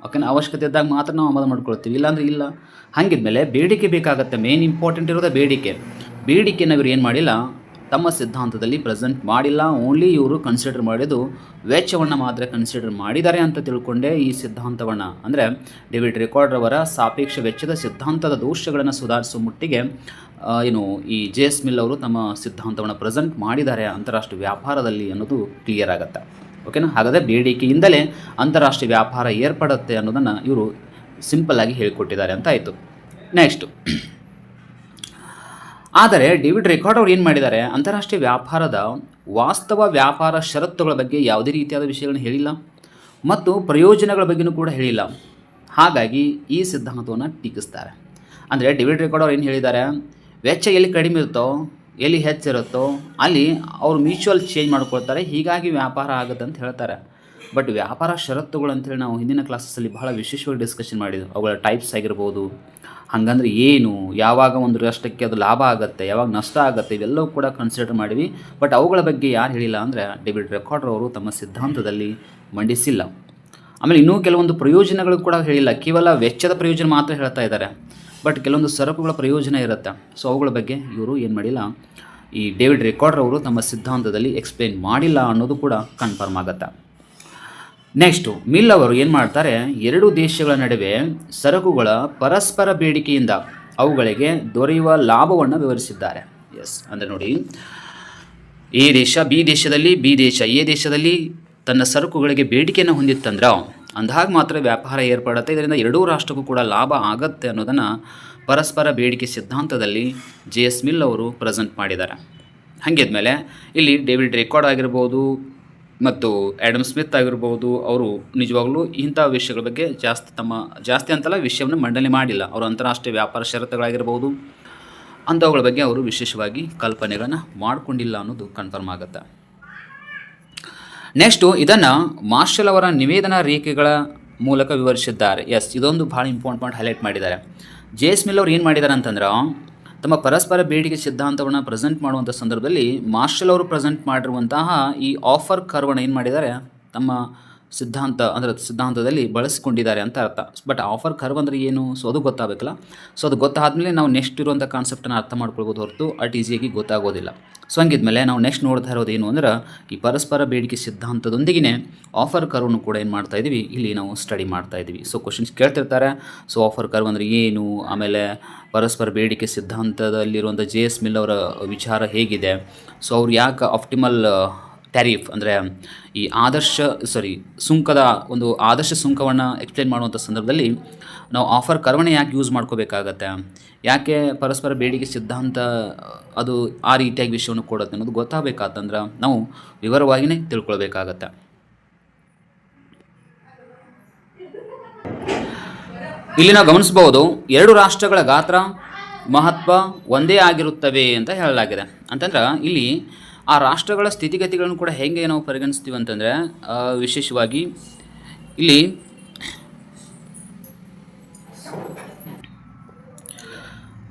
ಓಕೆನಾ. ಅವಶ್ಯಕತೆ ಇದ್ದಾಗ ಮಾತ್ರ ನಾವು ಆಮದು ಮಾಡ್ಕೊಳ್ತೀವಿ, ಇಲ್ಲಾಂದರೆ ಇಲ್ಲ. ಹಾಗಿದ್ಮೇಲೆ ಬೇಡಿಕೆ ಬೇಕಾಗತ್ತೆ. ಮೇನ್ ಇಂಪಾರ್ಟೆಂಟ್ ಇರೋದೇ ಬೇಡಿಕೆಯನ್ನು ಇವರು ಏನು ಮಾಡಿಲ್ಲ, ತಮ್ಮ ಸಿದ್ಧಾಂತದಲ್ಲಿ ಪ್ರೆಸೆಂಟ್ ಮಾಡಿಲ್ಲ. ಓನ್ಲಿ ಇವರು ಕನ್ಸಿಡರ್ ಮಾಡಿದ್ದು ವೆಚ್ಚವನ್ನು ಮಾತ್ರ ಕನ್ಸಿಡರ್ ಮಾಡಿದ್ದಾರೆ ಅಂತ ತಿಳ್ಕೊಂಡೆ ಈ ಸಿದ್ಧಾಂತವನ್ನು, ಅಂದರೆ ಡೇವಿಡ್ ರಿಕಾರ್ಡರ್ ಅವರ ಸಾಪೇಕ್ಷ ವೆಚ್ಚದ ಸಿದ್ಧಾಂತದ ದೋಷಗಳನ್ನು ಸುಧಾರಿಸುವ ಮಟ್ಟಿಗೆ ಈ JS ಮಿಲ್ ಅವರು ತಮ್ಮ ಸಿದ್ಧಾಂತವನ್ನು ಪ್ರೆಸೆಂಟ್ ಮಾಡಿದ್ದಾರೆ ಅಂತಾರಾಷ್ಟ್ರೀಯ ವ್ಯಾಪಾರದಲ್ಲಿ ಅನ್ನೋದು ಕ್ಲಿಯರ್ ಆಗುತ್ತೆ. ಓಕೆನಾ. ಹಾಗಾದರೆ ಬೇಡಿಕೆಯಿಂದಲೇ ಅಂತಾರಾಷ್ಟ್ರೀಯ ವ್ಯಾಪಾರ ಏರ್ಪಡುತ್ತೆ ಅನ್ನೋದನ್ನು ಇವರು ಸಿಂಪಲ್ಲಾಗಿ ಹೇಳಿಕೊಟ್ಟಿದ್ದಾರೆ ಅಂತ ಆಯಿತು. ನೆಕ್ಸ್ಟು, ಆದರೆ ಡೇವಿಡ್ ರಿಕಾರ್ಡರ್ ಅವರು ಏನು ಮಾಡಿದ್ದಾರೆ, ಅಂತಾರಾಷ್ಟ್ರೀಯ ವ್ಯಾಪಾರದ ವಾಸ್ತವ ವ್ಯಾಪಾರ ಷರತ್ತುಗಳ ಬಗ್ಗೆ ಯಾವುದೇ ರೀತಿಯಾದ ವಿಷಯಗಳನ್ನು ಹೇಳಿಲ್ಲ ಮತ್ತು ಪ್ರಯೋಜನಗಳ ಬಗ್ಗೆಯೂ ಕೂಡ ಹೇಳಿಲ್ಲ. ಹಾಗಾಗಿ ಈ ಸಿದ್ಧಾಂತವನ್ನು ಟೀಕಿಸ್ತಾರೆ. ಅಂದರೆ ಡೇವಿಡ್ ರಿಕಾರ್ಡರ್ ಅವರು ಏನು ಹೇಳಿದ್ದಾರೆ, ವೆಚ್ಚ ಎಲ್ಲಿ ಕಡಿಮೆ ಇರುತ್ತೋ, ಎಲ್ಲಿ ಹೆಚ್ಚಿರುತ್ತೋ ಅಲ್ಲಿ ಅವರು ಮ್ಯೂಚುವಲ್ ಚೇಂಜ್ ಮಾಡ್ಕೊಳ್ತಾರೆ, ಹೀಗಾಗಿ ವ್ಯಾಪಾರ ಆಗುತ್ತೆ ಅಂತ ಹೇಳ್ತಾರೆ. ಬಟ್ ವ್ಯಾಪಾರ ಷರತ್ತುಗಳು ಅಂತೇಳಿ ನಾವು ಹಿಂದಿನ ಕ್ಲಾಸಸ್ಸಲ್ಲಿ ಬಹಳ ವಿಶೇಷವಾಗಿ ಡಿಸ್ಕಷನ್ ಮಾಡಿದ್ವಿ. ಅವುಗಳ ಟೈಪ್ಸ್ ಆಗಿರ್ಬೋದು, ಹಾಗಂದ್ರೆ ಏನು, ಯಾವಾಗ ಒಂದು ರಾಷ್ಟ್ರಕ್ಕೆ ಅದು ಲಾಭ ಆಗುತ್ತೆ, ಯಾವಾಗ ನಷ್ಟ ಆಗುತ್ತೆ, ಇವೆಲ್ಲವೂ ಕೂಡ ಕನ್ಸಿಡರ್ ಮಾಡಿವಿ. ಬಟ್ ಅವುಗಳ ಬಗ್ಗೆ ಯಾರು ಹೇಳಿಲ್ಲ ಅಂದರೆ ಡೇವಿಡ್ ರಿಕಾರ್ಡರ್ ಅವರು ತಮ್ಮ ಸಿದ್ಧಾಂತದಲ್ಲಿ ಮಂಡಿಸಿಲ್ಲ. ಆಮೇಲೆ ಇನ್ನೂ ಕೆಲವೊಂದು ಪ್ರಯೋಜನಗಳು ಕೂಡ ಹೇಳಿಲ್ಲ, ಕೇವಲ ವೆಚ್ಚದ ಪ್ರಯೋಜನ ಮಾತ್ರ ಹೇಳ್ತಾ ಇದ್ದಾರೆ. ಬಟ್ ಕೆಲವೊಂದು ಸರಕುಗಳ ಪ್ರಯೋಜನ ಇರುತ್ತೆ. ಸೊ ಅವುಗಳ ಬಗ್ಗೆ ಇವರು ಏನು ಮಾಡಿಲ್ಲ, ಈ ಡೇವಿಡ್ ರಿಕಾರ್ಡರ್ ಅವರು ತಮ್ಮ ಸಿದ್ಧಾಂತದಲ್ಲಿ ಎಕ್ಸ್ಪ್ಲೇನ್ ಮಾಡಿಲ್ಲ ಅನ್ನೋದು ಕೂಡ ಕನ್ಫರ್ಮ್ ಆಗುತ್ತೆ. ನೆಕ್ಸ್ಟು, ಮಿಲ್ ಅವರು ಏನು ಮಾಡ್ತಾರೆ, ಎರಡು ದೇಶಗಳ ನಡುವೆ ಸರಕುಗಳ ಪರಸ್ಪರ ಬೇಡಿಕೆಯಿಂದ ಅವುಗಳಿಗೆ ದೊರೆಯುವ ಲಾಭವನ್ನು ವಿವರಿಸಿದ್ದಾರೆ. ಎಸ್, ಅಂದರೆ ನೋಡಿ, ಎ ದೇಶ ಬಿ ದೇಶ ಎ ದೇಶದಲ್ಲಿ ತನ್ನ ಸರಕುಗಳಿಗೆ ಬೇಡಿಕೆಯನ್ನು ಹೊಂದಿತ್ತಂದ್ರೆ ಅಂದಾಗ ಮಾತ್ರ ವ್ಯಾಪಾರ ಏರ್ಪಡುತ್ತೆ, ಇದರಿಂದ ಎರಡೂ ರಾಷ್ಟ್ರಕ್ಕೂ ಕೂಡ ಲಾಭ ಆಗತ್ತೆ ಅನ್ನೋದನ್ನು ಪರಸ್ಪರ ಬೇಡಿಕೆ ಸಿದ್ಧಾಂತದಲ್ಲಿ JS ಮಿಲ್ ಅವರು ಪ್ರೆಸೆಂಟ್ ಮಾಡಿದ್ದಾರೆ. ಹಾಗಿದ್ಮೇಲೆ ಇಲ್ಲಿ ಡೇವಿಡ್ ರಿಕಾರ್ಡರ್ ಆಗಿರ್ಬೋದು ಮತ್ತು ಆ್ಯಡಮ್ ಸ್ಮಿತ್ ಆಗಿರ್ಬೋದು, ಅವರು ನಿಜವಾಗ್ಲೂ ಇಂಥ ವಿಷಯಗಳ ಬಗ್ಗೆ ಜಾಸ್ತಿ ಅಂತಲ್ಲ ವಿಷಯವನ್ನು ಮಂಡನೆ ಮಾಡಿಲ್ಲ. ಅವರು ಅಂತಾರಾಷ್ಟ್ರೀಯ ವ್ಯಾಪಾರ ಷರತ್ತುಗಳಾಗಿರ್ಬೋದು ಅಂಥವುಗಳ ಬಗ್ಗೆ ಅವರು ವಿಶೇಷವಾಗಿ ಕಲ್ಪನೆಗಳನ್ನು ಮಾಡಿಕೊಂಡಿಲ್ಲ ಅನ್ನೋದು ಕನ್ಫರ್ಮ್ ಆಗುತ್ತೆ. ನೆಕ್ಸ್ಟು ಇದನ್ನು ಮಾರ್ಷಲ್ ಅವರ ನಿವೇದನಾ ರೇಖೆಗಳ ಮೂಲಕ ವಿವರಿಸಿದ್ದಾರೆ. ಎಸ್, ಇದೊಂದು ಭಾಳ ಇಂಪಾರ್ಟೆಂಟ್ ಪಾಯಿಂಟ್ ಹೈಲೈಟ್ ಮಾಡಿದ್ದಾರೆ. ಜೆ.ಎಸ್. ಮಿಲ್ ಅವರು ಏನು ಮಾಡಿದ್ದಾರೆ ಅಂತಂದ್ರೆ, ತಮ್ಮ ಪರಸ್ಪರ ಬೇಡಿಕೆ ಸಿದ್ಧಾಂತವನ್ನು ಪ್ರೆಸೆಂಟ್ ಮಾಡುವಂಥ ಸಂದರ್ಭದಲ್ಲಿ ಮಾರ್ಷಲ್ ಅವರು ಪ್ರೆಸೆಂಟ್ ಮಾಡಿರುವಂತಹ ಈ ಆಫರ್ ಕರ್ವನ್ನು ಏನು ಮಾಡಿದ್ದಾರೆ, ತಮ್ಮ ಸಿದ್ಧಾಂತದಲ್ಲಿ ಬಳಸಿಕೊಂಡಿದ್ದಾರೆ ಅಂತ ಅರ್ಥ. ಬಟ್ ಆಫರ್ ಕರ್ವ್ ಅಂದರೆ ಏನು, ಸೊ ಅದು ಗೊತ್ತಾಗಬೇಕಲ್ಲ. ಸೊ ಅದು ಗೊತ್ತಾದಮೇಲೆ ನಾವು ನೆಕ್ಸ್ಟ್ ಇರುವಂಥ ಕಾನ್ಸೆಪ್ಟನ್ನು ಅರ್ಥ ಮಾಡ್ಕೊಳ್ಬೋದು ಹೊರತು ಅಟ್ ಈಸಿಯಾಗಿ ಗೊತ್ತಾಗೋದಿಲ್ಲ. ಸೊ ಹಂಗಿದ್ಮೇಲೆ ನಾವು ನೆಕ್ಸ್ಟ್ ನೋಡ್ತಾ ಇರೋದು ಏನು ಅಂದ್ರೆ, ಈ ಪರಸ್ಪರ ಬೇಡಿಕೆ ಸಿದ್ಧಾಂತದೊಂದಿಗೆ ಆಫರ್ ಕರ್ವ್ನು ಕೂಡ ಏನು ಮಾಡ್ತಾ ಇದ್ದೀವಿ, ಇಲ್ಲಿ ನಾವು ಸ್ಟಡಿ ಮಾಡ್ತಾ ಇದ್ದೀವಿ. ಸೊ ಕ್ವಶನ್ಸ್ ಕೇಳ್ತಿರ್ತಾರೆ. ಸೊ ಆಫರ್ ಕರ್ವ್ ಅಂದರೆ ಏನು, ಆಮೇಲೆ ಪರಸ್ಪರ ಬೇಡಿಕೆ ಸಿದ್ಧಾಂತದಲ್ಲಿರುವಂಥ ಜೆ.ಎಸ್. ಮಿಲ್ ಅವರ ವಿಚಾರ ಹೇಗಿದೆ, ಸೊ ಅವ್ರು ಯಾಕೆ ಆಪ್ಟಿಮಲ್ ಟ್ಯಾರಿಫ್ ಅಂದರೆ ಈ ಸುಂಕದ ಒಂದು ಆದರ್ಶ ಸುಂಕವನ್ನು ಎಕ್ಸ್ಪ್ಲೇನ್ ಮಾಡುವಂಥ ಸಂದರ್ಭದಲ್ಲಿ ನಾವು ಆಫರ್ ಕರ್ವಣೆ ಯಾಕೆ ಯೂಸ್ ಮಾಡ್ಕೋಬೇಕಾಗತ್ತೆ, ಯಾಕೆ ಪರಸ್ಪರ ಬೇಡಿಕೆ ಸಿದ್ಧಾಂತ ಅದು ಆ ರೀತಿಯಾಗಿ ವಿಷಯವನ್ನು ಕೊಡುತ್ತೆ ಅನ್ನೋದು ಗೊತ್ತಾಗಬೇಕಾತಂದ್ರೆ ನಾವು ವಿವರವಾಗಿಯೇ ತಿಳ್ಕೊಳ್ಬೇಕಾಗತ್ತೆ. ಇಲ್ಲಿ ನಾವು ಗಮನಿಸಬಹುದು, ಎರಡು ರಾಷ್ಟ್ರಗಳ ಗಾತ್ರ ಮಹತ್ವ ಒಂದೇ ಆಗಿರುತ್ತವೆ ಅಂತ ಹೇಳಲಾಗಿದೆ. ಅಂತಂದ್ರೆ ಇಲ್ಲಿ ಆ ರಾಷ್ಟ್ರಗಳ ಸ್ಥಿತಿಗತಿಗಳನ್ನು ಕೂಡ ಹೇಗೆ ನಾವು ಪರಿಗಣಿಸ್ತೀವಿ ಅಂತಂದರೆ, ವಿಶೇಷವಾಗಿ ಇಲ್ಲಿ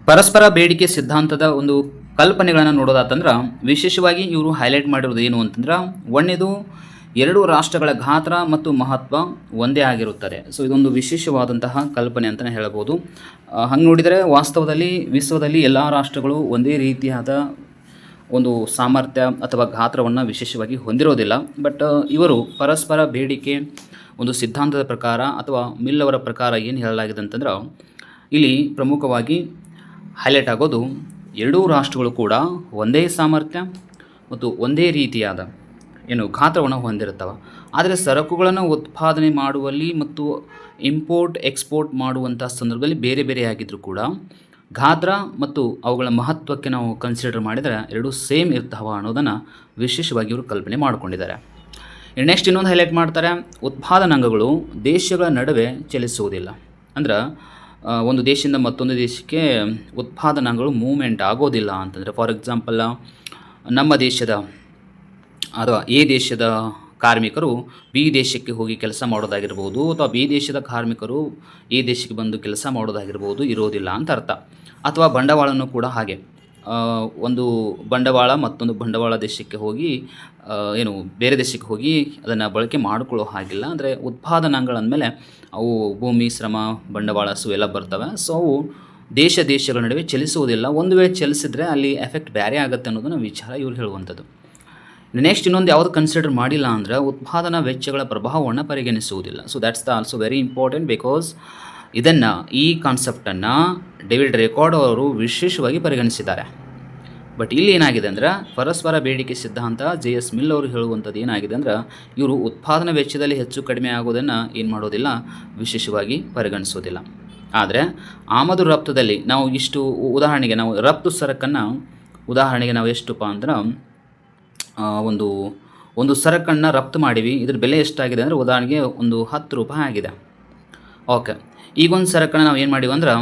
ಪರಸ್ಪರ ಬೇಡಿಕೆ ಸಿದ್ಧಾಂತದ ಒಂದು ಕಲ್ಪನೆಗಳನ್ನು ನೋಡೋದಾತಂದ್ರೆ ವಿಶೇಷವಾಗಿ ಇವರು ಹೈಲೈಟ್ ಮಾಡಿರೋದು ಏನು ಅಂತಂದ್ರೆ, ಒಂದನೇದು ಎರಡು ರಾಷ್ಟ್ರಗಳ ಗಾತ್ರ ಮತ್ತು ಮಹತ್ವ ಒಂದೇ ಆಗಿರುತ್ತದೆ. ಸೊ ಇದೊಂದು ವಿಶೇಷವಾದಂತಹ ಕಲ್ಪನೆ ಅಂತಲೇ ಹೇಳಬಹುದು. ಹಂಗೆ ನೋಡಿದರೆ ವಾಸ್ತವದಲ್ಲಿ ವಿಶ್ವದಲ್ಲಿ ಎಲ್ಲ ರಾಷ್ಟ್ರಗಳು ಒಂದೇ ರೀತಿಯಾದ ಒಂದು ಸಾಮರ್ಥ್ಯ ಅಥವಾ ಗಾತ್ರವನ್ನು ವಿಶೇಷವಾಗಿ ಹೊಂದಿರೋದಿಲ್ಲ. ಬಟ್ ಇವರು ಪರಸ್ಪರ ಬೇಡಿಕೆ ಒಂದು ಸಿದ್ಧಾಂತದ ಪ್ರಕಾರ ಅಥವಾ ಮಿಲ್ ಅವರ ಪ್ರಕಾರ ಏನು ಹೇಳಲಾಗಿದೆ ಅಂತಂದ್ರೆ, ಇಲ್ಲಿ ಪ್ರಮುಖವಾಗಿ ಹೈಲೈಟ್ ಆಗೋದು ಎರಡೂ ರಾಷ್ಟ್ರಗಳು ಕೂಡ ಒಂದೇ ಸಾಮರ್ಥ್ಯ ಮತ್ತು ಒಂದೇ ರೀತಿಯಾದ ಗಾತ್ರವನ್ನು ಹೊಂದಿರುತ್ತವೆ. ಆದರೆ ಸರಕುಗಳನ್ನು ಉತ್ಪಾದನೆ ಮಾಡುವಲ್ಲಿ ಮತ್ತು ಇಂಪೋರ್ಟ್ ಎಕ್ಸ್ಪೋರ್ಟ್ ಮಾಡುವಂಥ ಸಂದರ್ಭದಲ್ಲಿ ಬೇರೆ ಬೇರೆಯಾಗಿದ್ದರೂ ಕೂಡ ಗಾತ್ರ ಮತ್ತು ಅವುಗಳ ಮಹತ್ವಕ್ಕೆ ನಾವು ಕನ್ಸಿಡರ್ ಮಾಡಿದರೆ ಎರಡೂ ಸೇಮ್ ಇರ್ತಾವ ಅನ್ನೋದನ್ನು ವಿಶೇಷವಾಗಿ ಇವರು ಕಲ್ಪನೆ ಮಾಡಿಕೊಂಡಿದ್ದಾರೆ. ನೆಕ್ಸ್ಟ್ ಇನ್ನೊಂದು ಹೈಲೈಟ್ ಮಾಡ್ತಾರೆ, ಉತ್ಪಾದನಾಂಗಗಳು ದೇಶಗಳ ನಡುವೆ ಚಲಿಸುವುದಿಲ್ಲ. ಅಂದ್ರೆ ಒಂದು ದೇಶದಿಂದ ಮತ್ತೊಂದು ದೇಶಕ್ಕೆ ಉತ್ಪಾದನಾಂಗಗಳು ಮೂವ್ಮೆಂಟ್ ಆಗೋದಿಲ್ಲ ಅಂತಂದರೆ, ಫಾರ್ ಎಕ್ಸಾಂಪಲ್ ನಮ್ಮ ದೇಶದ ಅಥವಾ ಎ ದೇಶದ ಕಾರ್ಮಿಕರು ಬಿ ದೇಶಕ್ಕೆ ಹೋಗಿ ಕೆಲಸ ಮಾಡೋದಾಗಿರ್ಬೋದು, ಅಥವಾ ಬಿ ದೇಶದ ಕಾರ್ಮಿಕರು ಎ ದೇಶಕ್ಕೆ ಬಂದು ಕೆಲಸ ಮಾಡೋದಾಗಿರ್ಬೋದು, ಇರೋದಿಲ್ಲ ಅಂತ ಅರ್ಥ. ಅಥವಾ ಬಂಡವಾಳನೂ ಕೂಡ ಹಾಗೆ, ಒಂದು ಬಂಡವಾಳ ಮತ್ತೊಂದು ಬಂಡವಾಳ ದೇಶಕ್ಕೆ ಹೋಗಿ ಬೇರೆ ದೇಶಕ್ಕೆ ಹೋಗಿ ಅದನ್ನು ಬಳಕೆ ಮಾಡಿಕೊಳ್ಳೋ ಹಾಗಿಲ್ಲ. ಅಂದರೆ ಉತ್ಪಾದನಾಂಗಗಳಂದಮೇಲೆ ಅವು ಭೂಮಿ, ಶ್ರಮ, ಬಂಡವಾಳ ಎಲ್ಲ ಬರ್ತವೆ. ಸೊ ಅವು ದೇಶಗಳ ನಡುವೆ ಚಲಿಸುವುದಿಲ್ಲ. ಒಂದು ವೇಳೆ ಚಲಿಸಿದ್ರೆ ಅಲ್ಲಿ ಎಫೆಕ್ಟ್ ಬೇರೆ ಆಗುತ್ತೆ ಅನ್ನೋದನ್ನು ವಿಚಾರ ಇವ್ರು ಹೇಳುವಂಥದ್ದು. ನೆಕ್ಸ್ಟ್ ಇನ್ನೊಂದು ಯಾವುದು ಕನ್ಸಿಡರ್ ಮಾಡಿಲ್ಲ ಅಂದರೆ ಉತ್ಪಾದನಾ ವೆಚ್ಚಗಳ ಪ್ರಭಾವವನ್ನು ಪರಿಗಣಿಸುವುದಿಲ್ಲ. So that's also very important, because ಇದನ್ನು ಈ ಕಾನ್ಸೆಪ್ಟನ್ನು ಡೇವಿಡ್ ರಿಕಾರ್ಡೋ ಅವರು ವಿಶೇಷವಾಗಿ ಪರಿಗಣಿಸಿದ್ದಾರೆ. ಬಟ್ ಇಲ್ಲಿ ಏನಾಗಿದೆ ಅಂದರೆ ಪರಸ್ಪರ ಬೇಡಿಕೆ ಸಿದ್ಧಾಂತ ಜೆ.ಎಸ್. ಮಿಲ್ ಅವರು ಹೇಳುವಂಥದ್ದು ಏನಾಗಿದೆ ಅಂದರೆ, ಇವರು ಉತ್ಪಾದನಾ ವೆಚ್ಚದಲ್ಲಿ ಹೆಚ್ಚು ಕಡಿಮೆ ಆಗೋದನ್ನು ಏನು ಮಾಡೋದಿಲ್ಲ, ವಿಶೇಷವಾಗಿ ಪರಿಗಣಿಸೋದಿಲ್ಲ. ಆದರೆ ಆಮದು ರಫ್ತದಲ್ಲಿ ನಾವು ಇಷ್ಟು ಉದಾಹರಣೆಗೆ ನಾವು ರಫ್ತು ಸರಕನ್ನು ಉದಾಹರಣೆಗೆ ನಾವು ಎಷ್ಟಪ್ಪ ಅಂದ್ರೆ ಒಂದು ಸರಕನ್ನು ರಫ್ತು ಮಾಡಿವಿ, ಇದ್ರ ಬೆಲೆ ಎಷ್ಟಾಗಿದೆ ಅಂದರೆ ಉದಾಹರಣೆಗೆ ಒಂದು 10 ರೂಪಾಯಿ ಆಗಿದೆ. ಓಕೆ, ಈಗೊಂದು ಸರಕನ್ನು ನಾವು ಏನು ಮಾಡಿವಿ ಅಂದ್ರೆ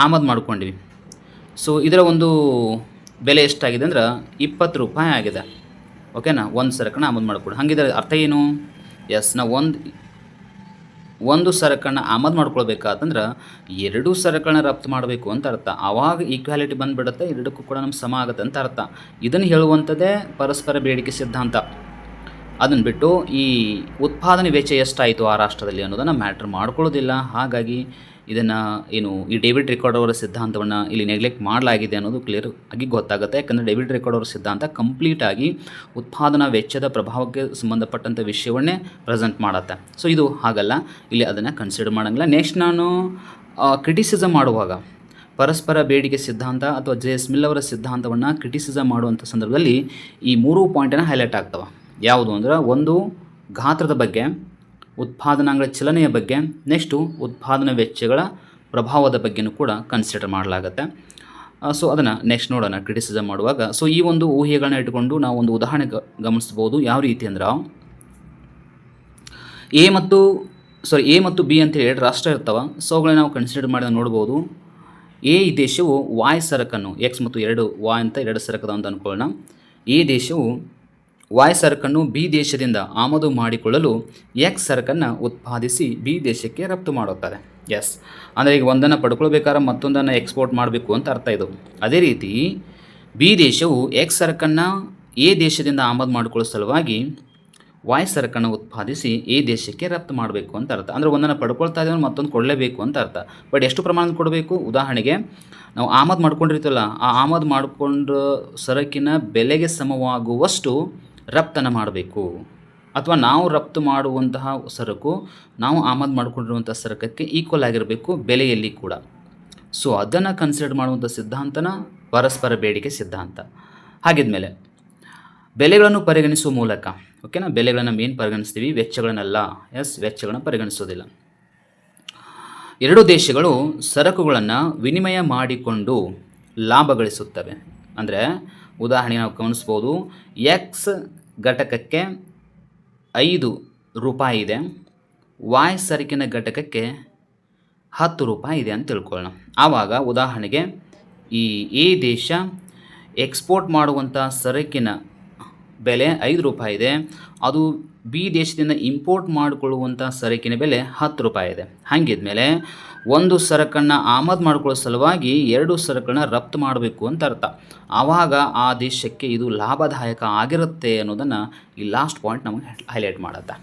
ಆಮದು ಮಾಡ್ಕೊಂಡಿವಿ. ಸೊ ಇದರ ಒಂದು ಬೆಲೆ ಎಷ್ಟಾಗಿದೆ ಅಂದ್ರೆ 20 ರೂಪಾಯಿ ಆಗಿದೆ. ಓಕೆನಾ, ಒಂದು ಸರಕನ್ನು ಆಮದು ಮಾಡಿಕೊಡಿ. ಹಾಗಿದ್ರೆ ಅರ್ಥ ಏನು? ಎಸ್, ನಾವು ಒಂದು ಸರಕನ್ನು ಆಮದು ಮಾಡ್ಕೊಳ್ಬೇಕಾತಂದ್ರೆ ಎರಡು ಸರಕನ್ನು ರಫ್ತು ಮಾಡಬೇಕು ಅಂತ ಅರ್ಥ. ಆವಾಗ ಈಕ್ವಾಲಿಟಿ ಬಂದುಬಿಡುತ್ತೆ, ಎರಡಕ್ಕೂ ಕೂಡ ನಮ್ಗೆ ಸಮ ಆಗುತ್ತೆ ಅಂತ ಅರ್ಥ. ಇದನ್ನು ಹೇಳುವಂಥದ್ದೇ ಪರಸ್ಪರ ಬೇಡಿಕೆ ಸಿದ್ಧಾಂತ. ಅದನ್ನು ಬಿಟ್ಟು ಈ ಉತ್ಪಾದನೆ ವೆಚ್ಚ ಎಷ್ಟಾಯಿತು ಆ ರಾಷ್ಟ್ರದಲ್ಲಿ ಅನ್ನೋದನ್ನು ಮ್ಯಾಟ್ರ್ ಮಾಡ್ಕೊಳ್ಳೋದಿಲ್ಲ. ಹಾಗಾಗಿ ಇದನ್ನು ಈ ಡೇವಿಡ್ ರಿಕಾರ್ಡ್ ಅವರ ಸಿದ್ಧಾಂತವನ್ನು ಇಲ್ಲಿ ನೆಗ್ಲೆಕ್ಟ್ ಮಾಡಲಾಗಿದೆ ಅನ್ನೋದು ಕ್ಲಿಯರ್ ಆಗಿ ಗೊತ್ತಾಗುತ್ತೆ. ಯಾಕಂದರೆ ಡೇವಿಡ್ ರಿಕಾರ್ಡ್ ಅವರ ಸಿದ್ಧಾಂತ ಕಂಪ್ಲೀಟಾಗಿ ಉತ್ಪಾದನಾ ವೆಚ್ಚದ ಪ್ರಭಾವಕ್ಕೆ ಸಂಬಂಧಪಟ್ಟಂಥ ವಿಷಯವನ್ನೇ ಪ್ರೆಸೆಂಟ್ ಮಾಡುತ್ತೆ. ಸೊ ಇದು ಹಾಗಲ್ಲ, ಇಲ್ಲಿ ಅದನ್ನು ಕನ್ಸಿಡರ್ ಮಾಡೋಂಗಿಲ್ಲ. ನೆಕ್ಸ್ಟ್ ನಾನು ಕ್ರಿಟಿಸಿಸಮ್ ಮಾಡುವಾಗ ಪರಸ್ಪರ ಬೇಡಿಕೆ ಸಿದ್ಧಾಂತ ಅಥವಾ ಜೆ.ಎಸ್. ಮಿಲ್ ಅವರ ಸಿದ್ಧಾಂತವನ್ನು ಕ್ರಿಟಿಸಿಸಮ್ ಮಾಡುವಂಥ ಸಂದರ್ಭದಲ್ಲಿ ಈ 3 ಪಾಯಿಂಟನ್ನು ಹೈಲೈಟ್ ಆಗ್ತವೆ. ಯಾವುದು ಅಂದರೆ, ಒಂದು ಗಾತ್ರದ ಬಗ್ಗೆ, ಉತ್ಪಾದನಾಂಗಗಳ ಚಲನೆಯ ಬಗ್ಗೆ, ನೆಕ್ಸ್ಟು ಉತ್ಪಾದನಾ ವೆಚ್ಚಗಳ ಪ್ರಭಾವದ ಬಗ್ಗೆಯೂ ಕೂಡ ಕನ್ಸಿಡರ್ ಮಾಡಲಾಗುತ್ತೆ. ಸೊ ಅದನ್ನು ನೆಕ್ಸ್ಟ್ ನೋಡೋಣ ಕ್ರಿಟಿಸಿಸಮ್ ಮಾಡುವಾಗ. ಸೊ ಈ ಒಂದು ಊಹೆಗಳನ್ನ ಇಟ್ಕೊಂಡು ನಾವು ಒಂದು ಉದಾಹರಣೆ ಗಮನಿಸ್ಬೋದು. ಯಾವ ರೀತಿ ಅಂದ್ರೆ, ಎ ಮತ್ತು ಬಿ ಅಂತೇಳಿ 2 ರಾಷ್ಟ್ರ ಇರ್ತವೆ. ಸೊ ಅವುಗಳನ್ನ ನಾವು ಕನ್ಸಿಡರ್ ಮಾಡಿದಾಗ ನೋಡ್ಬೋದು, ಎ ದೇಶವು ವಾಯ್ ಸರಕನ್ನು ಎಕ್ಸ್ ಮತ್ತು ಎರಡು ವಾಯ್ ಅಂತ ಎರಡು ಸರಕದ ಅಂತ ಅಂದ್ಕೊಳ್ಳೋಣ. ಎ ದೇಶವು ವಾಯ್ ಸರಕನ್ನು ಬಿ ದೇಶದಿಂದ ಆಮದು ಮಾಡಿಕೊಳ್ಳಲು ಎಕ್ಸ್ ಸರಕನ್ನು ಉತ್ಪಾದಿಸಿ ಬಿ ದೇಶಕ್ಕೆ ರಫ್ತು ಮಾಡುತ್ತದೆ. ಎಸ್, ಅಂದರೆ ಈಗ ಒಂದನ್ನು ಪಡ್ಕೊಳ್ಬೇಕಾದ್ರೆ ಮತ್ತೊಂದನ್ನು ಎಕ್ಸ್ಪೋರ್ಟ್ ಮಾಡಬೇಕು ಅಂತ ಅರ್ಥ ಇದು. ಅದೇ ರೀತಿ ಬಿ ದೇಶವು ಎಕ್ಸ್ ಸರಕನ್ನು ಎ ದೇಶದಿಂದ ಆಮದು ಮಾಡಿಕೊಳ್ಳೋ ಸಲುವಾಗಿ ವಾಯ್ ಸರಕನ್ನು ಉತ್ಪಾದಿಸಿ ಎ ದೇಶಕ್ಕೆ ರಫ್ತು ಮಾಡಬೇಕು ಅಂತ ಅರ್ಥ. ಅಂದರೆ ಒಂದನ್ನು ಪಡ್ಕೊಳ್ತಾ ಇದ್ದೀವಿ ಮತ್ತೊಂದು ಕೊಡಲೇಬೇಕು ಅಂತ ಅರ್ಥ. ಬಟ್ ಎಷ್ಟು ಪ್ರಮಾಣದ ಕೊಡಬೇಕು? ಉದಾಹರಣೆಗೆ ನಾವು ಆಮದು ಮಾಡ್ಕೊಂಡಿರ್ತೀವಲ್ಲ, ಆ ಆಮದು ಮಾಡಿಕೊಂಡು ಸರಕಿನ ಬೆಲೆಗೆ ಸಮವಾಗುವಷ್ಟು ರಫ್ತನ್ನು ಮಾಡಬೇಕು. ಅಥವಾ ನಾವು ರಫ್ತು ಮಾಡುವಂತಹ ಸರಕು ನಾವು ಆಮದು ಮಾಡಿಕೊಂಡಿರುವಂಥ ಸರಕಕ್ಕೆ ಈಕ್ವಲ್ ಆಗಿರಬೇಕು ಬೆಲೆಯಲ್ಲಿ ಕೂಡ. ಸೊ ಅದನ್ನು ಕನ್ಸಿಡರ್ ಮಾಡುವಂಥ ಸಿದ್ಧಾಂತನ ಪರಸ್ಪರ ಬೇಡಿಕೆ ಸಿದ್ಧಾಂತ. ಹಾಗಿದ್ಮೇಲೆ ಬೆಲೆಗಳನ್ನು ಪರಿಗಣಿಸುವ ಮೂಲಕ, ಓಕೆನಾ, ಬೆಲೆಗಳನ್ನು ಮೇನ್ ಪರಿಗಣಿಸ್ತೀವಿ, ವೆಚ್ಚಗಳನ್ನೆಲ್ಲ. ಎಸ್, ವೆಚ್ಚಗಳನ್ನು ಪರಿಗಣಿಸೋದಿಲ್ಲ. ಎರಡು ದೇಶಗಳು ಸರಕುಗಳನ್ನು ವಿನಿಮಯ ಮಾಡಿಕೊಂಡು ಲಾಭ ಗಳಿಸುತ್ತವೆ. ಅಂದರೆ ಉದಾಹರಣೆಗೆ ನಾವು ಗಮನಿಸ್ಬೋದು, ಎಕ್ಸ್ ಘಟಕಕ್ಕೆ 5 ರೂಪಾಯಿ ಇದೆ, ವಾಯ್ ಸರಕಿನ ಘಟಕಕ್ಕೆ 10 ರೂಪಾಯಿ ಇದೆ ಅಂತ ತಿಳ್ಕೊಳ್ಳೋಣ. ಆವಾಗ ಉದಾಹರಣೆಗೆ ಈ ಎ ದೇಶ ಎಕ್ಸ್ಪೋರ್ಟ್ ಮಾಡುವಂಥ ಸರಕಿನ ಬೆಲೆ 5 ರೂಪಾಯಿ ಇದೆ, ಅದು ಬಿ ದೇಶದಿಂದ ಇಂಪೋರ್ಟ್ ಮಾಡಿಕೊಳ್ಳುವಂಥ ಸರಕಿನ ಬೆಲೆ 10 ರೂಪಾಯಿ ಇದೆ. ಹಾಗಿದ್ಮೇಲೆ ಒಂದು ಸರಕನ್ನು ಆಮದು ಮಾಡಿಕೊಳ್ಳೋ ಸಲುವಾಗಿ 2 ಸರಕನ್ನು ರಫ್ತು ಮಾಡಬೇಕು ಅಂತ ಅರ್ಥ. ಆವಾಗ ಆ ದೇಶಕ್ಕೆ ಇದು ಲಾಭದಾಯಕ ಆಗಿರುತ್ತೆ ಅನ್ನೋದನ್ನು ಈ ಲಾಸ್ಟ್ ಪಾಯಿಂಟ್ ನಮಗೆ ಹೈಲೈಟ್ ಮಾಡುತ್ತೆ.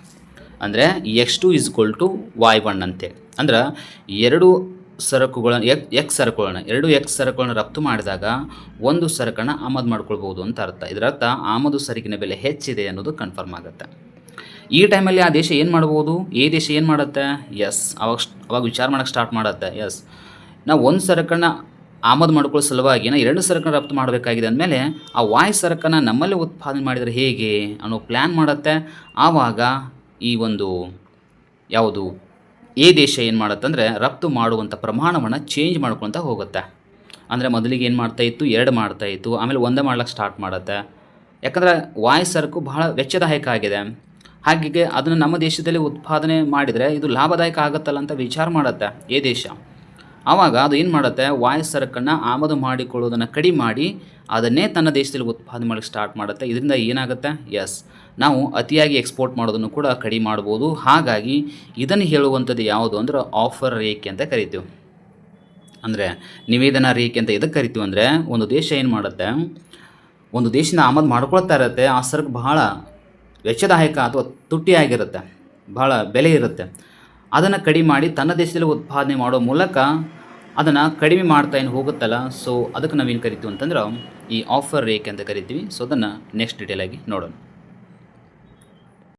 ಅಂದರೆ X2 = Y1 ಅಂತೆ. ಅಂದ್ರೆ ಎರಡು ಸರಕುಗಳನ್ನು ಎಕ್ಸ್ ಸರಕುಗಳನ್ನು ರಫ್ತು ಮಾಡಿದಾಗ ಒಂದು ಸರಕನ್ನು ಆಮದು ಮಾಡ್ಕೊಳ್ಬೋದು ಅಂತ ಅರ್ಥ. ಇದರರ್ಥ ಆಮದು ಸರಕಿನ ಬೆಲೆ ಹೆಚ್ಚಿದೆ ಅನ್ನೋದು ಕನ್ಫರ್ಮ್ ಆಗುತ್ತೆ. ಈ ಟೈಮಲ್ಲಿ ಆ ದೇಶ ಏನು ಮಾಡ್ಬೋದು? ಎ ದೇಶ ಏನು ಮಾಡುತ್ತೆ? ಎಸ್, ಅವಾಗ ವಿಚಾರ ಮಾಡೋಕ್ಕೆ ಸ್ಟಾರ್ಟ್ ಮಾಡುತ್ತೆ. ಎಸ್, ನಾವು ಒಂದು ಸರಕನ್ನು ಆಮದು ಮಾಡ್ಕೊಳ್ಳೋ ಸಲುವಾಗಿ ನಾವು 2 ಸರಕನ್ನು ರಫ್ತು ಮಾಡಬೇಕಾಗಿದೆ ಅಂದಮೇಲೆ ಆ ವಾಯ್ ಸರಕನ್ನು ನಮ್ಮಲ್ಲೇ ಉತ್ಪಾದನೆ ಮಾಡಿದರೆ ಹೇಗೆ ಅನ್ನೋ ಪ್ಲ್ಯಾನ್ ಮಾಡುತ್ತೆ. ಆವಾಗ ಈ ಒಂದು ಯಾವುದು ಎ ದೇಶ ಏನು ಮಾಡುತ್ತೆ ಅಂದರೆ ರಫ್ತು ಮಾಡುವಂಥ ಪ್ರಮಾಣವನ್ನು ಚೇಂಜ್ ಮಾಡ್ಕೊತ ಹೋಗುತ್ತೆ. ಅಂದರೆ ಮೊದಲಿಗೆ ಏನು ಮಾಡ್ತಾಯಿತ್ತು? 2 ಮಾಡ್ತಾಯಿತ್ತು, ಆಮೇಲೆ 1 ಮಾಡ್ಲಿಕ್ಕೆ ಸ್ಟಾರ್ಟ್ ಮಾಡುತ್ತೆ. ಯಾಕಂದರೆ ವಾಯ್ ಸರಕು ಬಹಳ ವೆಚ್ಚದಾಯಕ ಆಗಿದೆ. ಹಾಗೆ ಅದನ್ನು ನಮ್ಮ ದೇಶದಲ್ಲಿ ಉತ್ಪಾದನೆ ಮಾಡಿದರೆ ಇದು ಲಾಭದಾಯಕ ಆಗುತ್ತಲ್ಲ ಅಂತ ವಿಚಾರ ಮಾಡುತ್ತೆ ಎ ದೇಶ. ಆವಾಗ ಅದು ಏನು ಮಾಡುತ್ತೆ? ವಾಯ್ ಸರಕನ್ನು ಆಮದು ಮಾಡಿಕೊಳ್ಳೋದನ್ನು ಕಡಿಮೆ ಮಾಡಿ ಅದನ್ನೇ ತನ್ನ ದೇಶದಲ್ಲಿ ಉತ್ಪಾದನೆ ಮಾಡಲಿಕ್ಕೆ ಸ್ಟಾರ್ಟ್ ಮಾಡುತ್ತೆ. ಇದರಿಂದ ಏನಾಗುತ್ತೆ? ಎಸ್, ನಾವು ಅತಿಯಾಗಿ ಎಕ್ಸ್ಪೋರ್ಟ್ ಮಾಡೋದನ್ನು ಕೂಡ ಕಡಿಮೆ ಮಾಡ್ಬೋದು. ಹಾಗಾಗಿ ಇದನ್ನು ಹೇಳುವಂಥದ್ದು ಯಾವುದು ಅಂದರೆ ಆಫರ್ ರೇಖೆ ಅಂತ ಕರಿತೀವಿ. ಅಂದರೆ ನಿವೇದನಾ ರೇಖೆ ಅಂತ ಇದಕ್ಕೆ ಕರಿತೀವಿ. ಅಂದರೆ ಒಂದು ದೇಶ ಏನು ಮಾಡುತ್ತೆ, ಒಂದು ದೇಶದಿಂದ ಆಮದು ಮಾಡ್ಕೊಳ್ತಾ ಇರುತ್ತೆ, ಆ ಸರಕು ಬಹಳ ವೆಚ್ಚದಾಯಕ ಅಥವಾ ತುಟ್ಟಿಯಾಗಿರುತ್ತೆ, ಬಹಳ ಬೆಲೆ ಇರುತ್ತೆ. ಅದನ್ನು ಕಡಿಮೆ ಮಾಡಿ ತನ್ನ ದೇಶದಲ್ಲಿ ಉತ್ಪಾದನೆ ಮಾಡೋ ಮೂಲಕ ಅದನ್ನು ಕಡಿಮೆ ಮಾಡ್ತಾ ಏನು ಹೋಗುತ್ತಲ್ಲ, ಸೊ ಅದಕ್ಕೆ ನಾವೇನು ಕರಿತೀವಿ ಅಂತಂದ್ರೆ ಈ ಆಫರ್ ರೇಖೆ ಅಂತ ಕರಿತೀವಿ. ಸೊ ಅದನ್ನು ನೆಕ್ಸ್ಟ್ ಡೀಟೇಲಾಗಿ ನೋಡೋಣ.